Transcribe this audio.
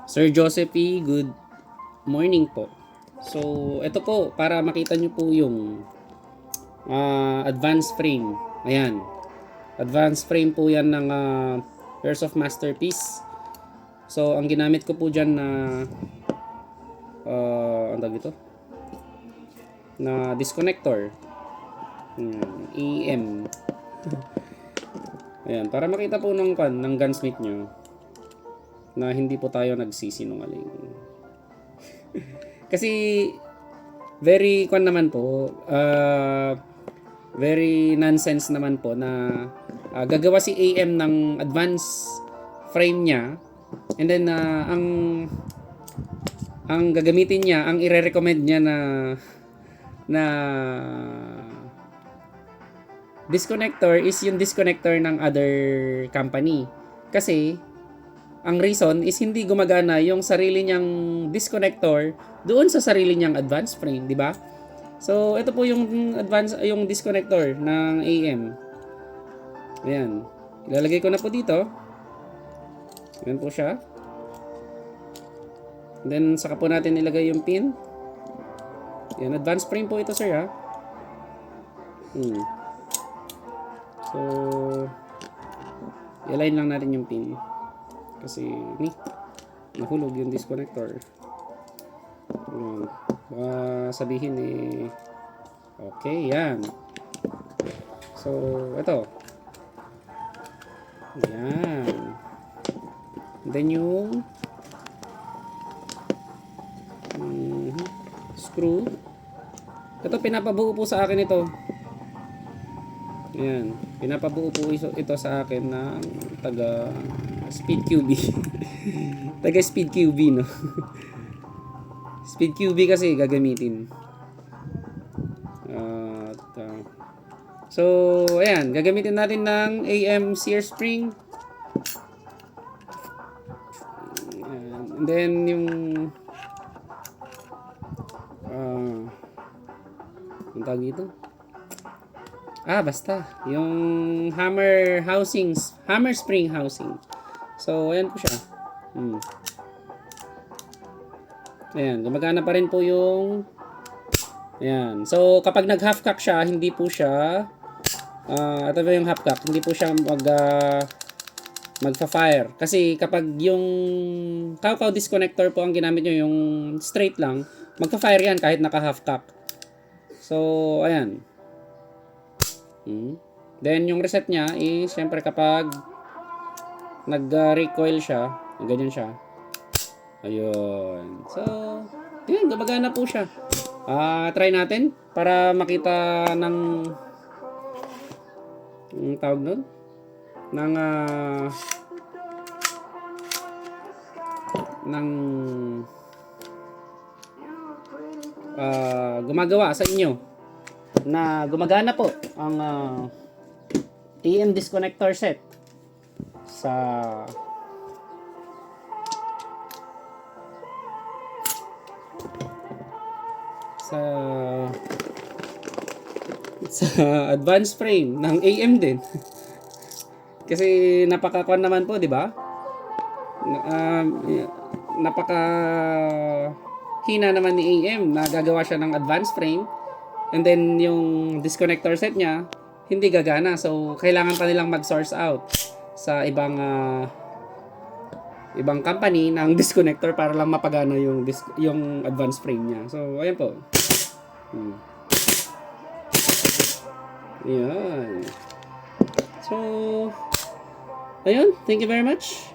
Sir Joseph E., good morning po. So, ito po, para makita nyo po yung advanced frame. Ayan. Advanced frame po yan ng Pairs of Masterpiece. So, ang ginamit ko po dyan na ang tawag ito? Na disconnector. EM. Ayan, para makita po ng gunsmith nyo na hindi po tayo nagsisinungaling. Kasi very naman po, very nonsense naman po na gagawa si AM ng advance frame niya, and then ang gagamitin niya, ang ire-recommend niya na disconnector is yung disconnector ng other company. Kasi ang reason is hindi gumagana yung sarili niyang disconnector doon sa sarili niyang advance frame, di ba? So, ito po yung disconnector ng AM. Ayan. Ilalagay ko na po dito. Ayan po siya. And then, saka po natin ilagay yung pin. Ayan, advance frame po ito, sir, ha? So, i-align lang natin yung pin. Kasi, nahulog yung disconnector. Baka sabihin okay, yan. So, ito. Yan. Then yung screw. Ito, pinapabuo po sa akin ito. Yan. Pinapabuo po ito sa akin ng taga Speed QB. Taga Speed QB, no? Speed QB kasi gagamitin. So, ayan. Gagamitin natin ng AM shear spring. And then, yung ang tawag dito? Basta. Yung hammer spring housing. So, ayan po siya. Ayan, gumagana pa rin po yung ayan. So, kapag nag-half cock siya, hindi po siya ito ba yung half cock? Hindi po siya magfa-fire. Kasi kapag yung cow disconnector po ang ginamit nyo, yung straight lang, magfa-fire yan kahit naka-half cock. So, ayan. Then, yung reset niya is, syempre kapag nag-recoil siya, ganyan siya. Ayun. So, yun, gumagana po siya. Try natin para makita ng tawag nun? Gumagawa sa inyo na gumagana po ang AM disconnector set sa advanced frame ng AM din. Kasi napaka-kwan naman po, di ba? Napaka hina naman ni AM na gagawa siya ng advanced frame, and then yung disconnector set niya hindi gagana. So kailangan pa nilang mag-source out sa ibang company ng disconnector para lang mapagana yung advanced frame niya. So ayan po. Ayan. So ayun, thank you very much.